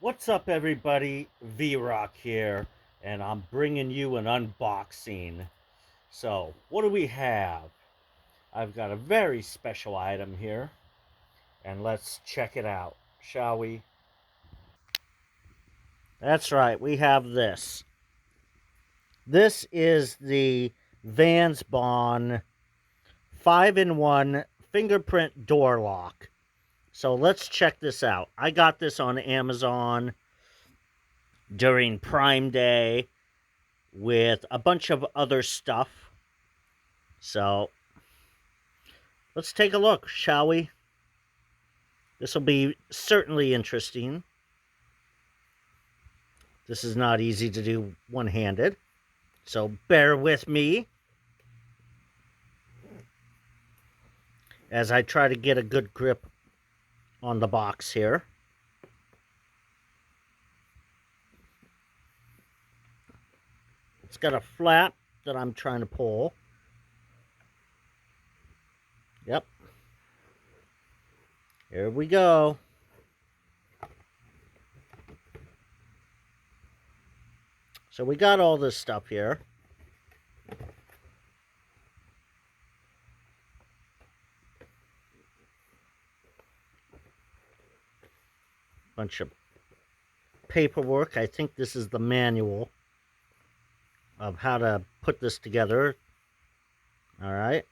What's up, everybody? V-Rock here, and I'm bringing you an unboxing. So, what do we have? I've got a very special item here, and let's check it out, shall we? That's right, we have this. This is the Vanzbon 5-in-1 fingerprint door lock. So, let's check this out. I got this on Amazon during Prime Day with a bunch of other stuff. So let's take a look, shall we? This will be certainly interesting. This is not easy to do one-handed, so bear with me as I try to get a good grip on the box here. It's got a flap that I'm trying to pull. Yep. Here we go. So we got all this stuff here. Bunch of paperwork. I think this is the manual of how to put this together. All right.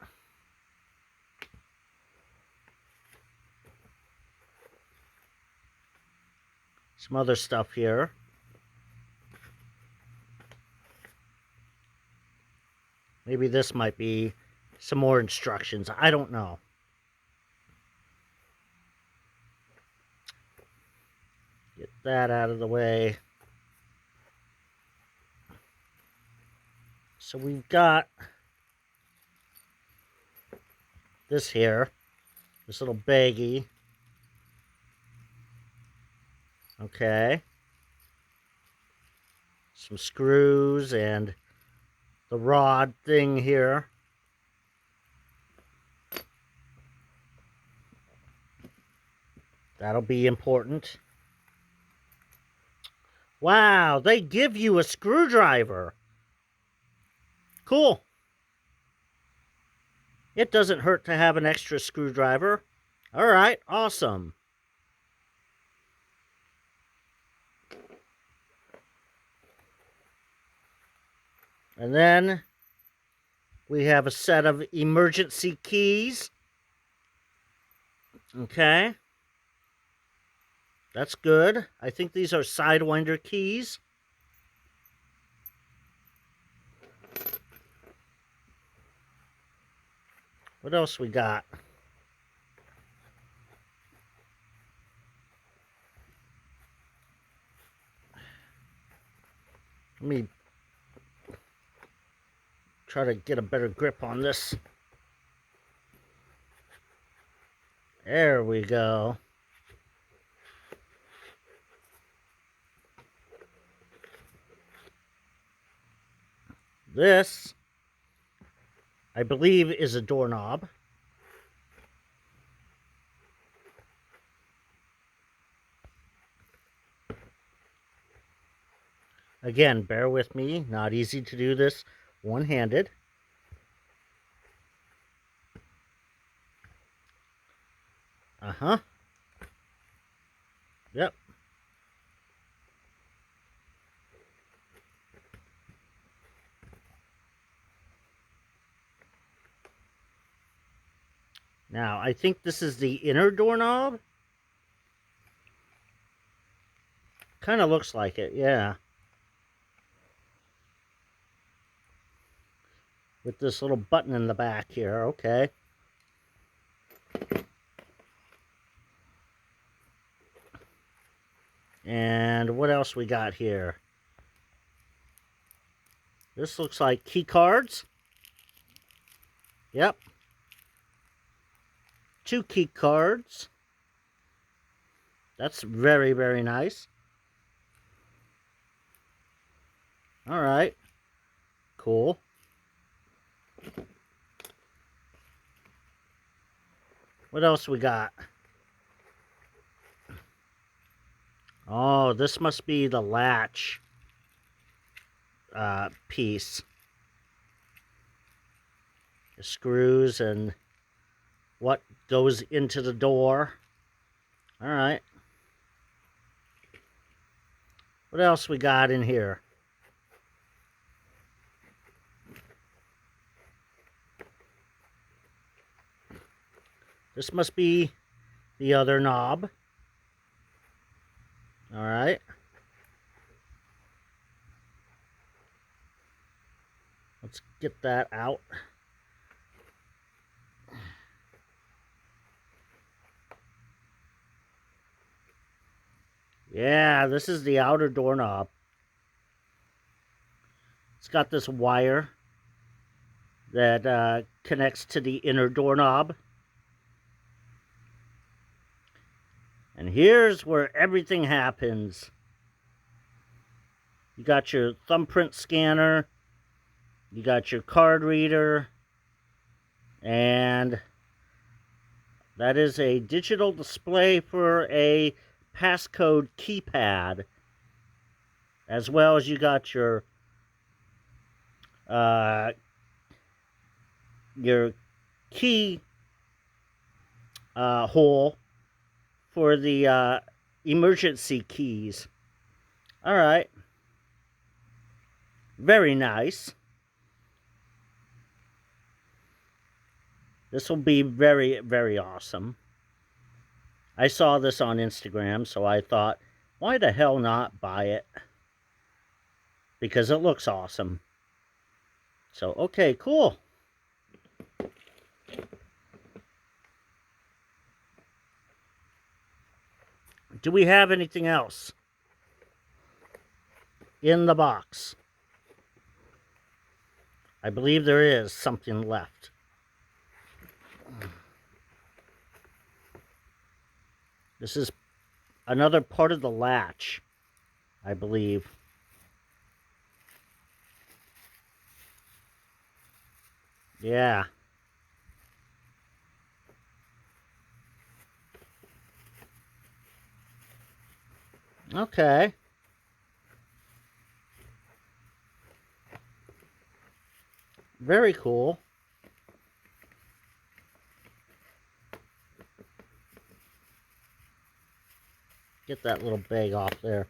Some other stuff here. Maybe this might be some more instructions. I don't know. Get that out of the way. So we've got this here, this little baggie. Okay. Some screws and the rod thing here. That'll be important. Wow, they give you a screwdriver. Cool. It doesn't hurt to have an extra screwdriver. All right, awesome. And then we have a set of emergency keys. Okay. That's good. I think these are Sidewinder keys. What else we got? Let me try to get a better grip on this. There we go. This, I believe, is a doorknob. Again, bear with me. Not easy to do this one-handed. Uh-huh. Yep. Now, I think this is the inner doorknob. Kind of looks like it, yeah. With this little button in the back here, okay. And what else we got here? This looks like key cards. Yep. 2 key cards. That's very, very nice. All right. Cool. What else we got? Oh, this must be the latch piece. The screws and what goes into the door. All right. What else we got in here? This must be the other knob. All right. Let's get that out. Yeah, this is the outer doorknob. It's got this wire that connects to the inner doorknob. And here's where everything happens. You got your thumbprint scanner, you got your card reader, and that is a digital display for a passcode keypad, as well as you got your key hole for the emergency keys. All right. Very nice. This will be very, very awesome. I saw this on Instagram, so I thought, why the hell not buy it? Because it looks awesome. So, okay, cool. Do we have anything else in the box? I believe there is something left. This is another part of the latch, I believe. Yeah. Okay. Very cool. Get that little bag off there.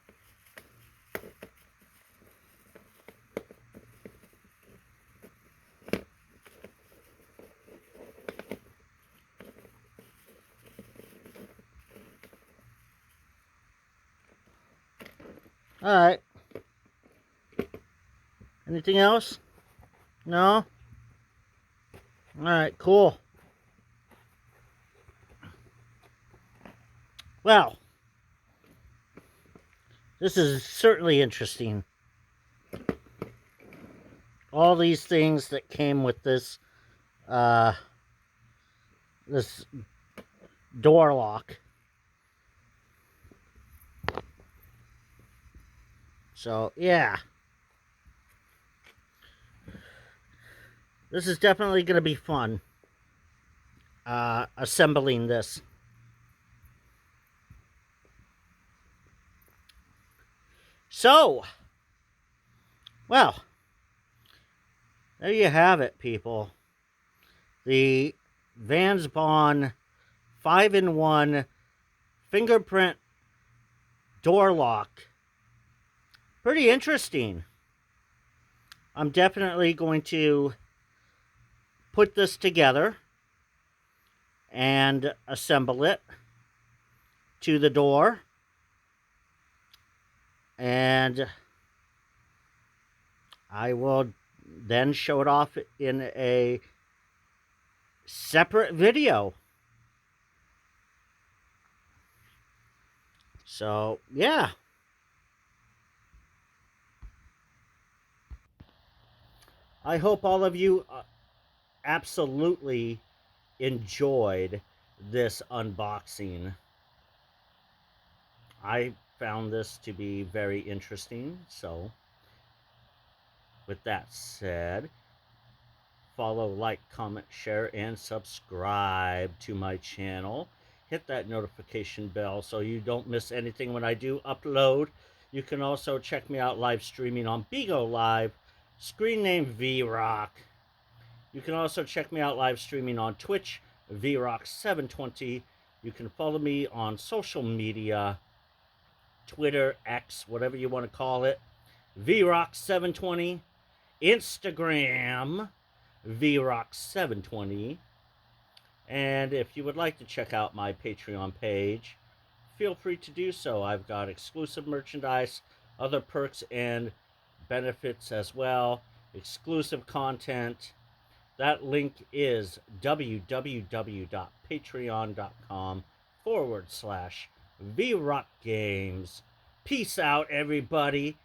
All right. Anything else? No? All right, cool. Well, this is certainly interesting. All these things that came with this this door lock. So, yeah. This is definitely going to be fun. Assembling this. So, well, there you have it, people. The Vanzbon 5-in-1 fingerprint door lock. Pretty interesting. I'm definitely going to put this together and assemble it to the door. And I will then show it off in a separate video. So, yeah. I hope all of you absolutely enjoyed this unboxing. I found this to be very interesting. So, with that said, follow, like, comment, share, and subscribe to my channel. hit that notification bell so you don't miss anything when I do upload. You can also check me out live streaming on Bigo Live, screen name VRock. You can also check me out live streaming on Twitch, VRock720. You can follow me on social media, Twitter, X, whatever you want to call it, VRock720. Instagram, VRock720. And if you would like to check out my Patreon page, feel free to do so. I've got exclusive merchandise, other perks and benefits as well, exclusive content. That link is www.patreon.com/VRockGames. Peace out, everybody.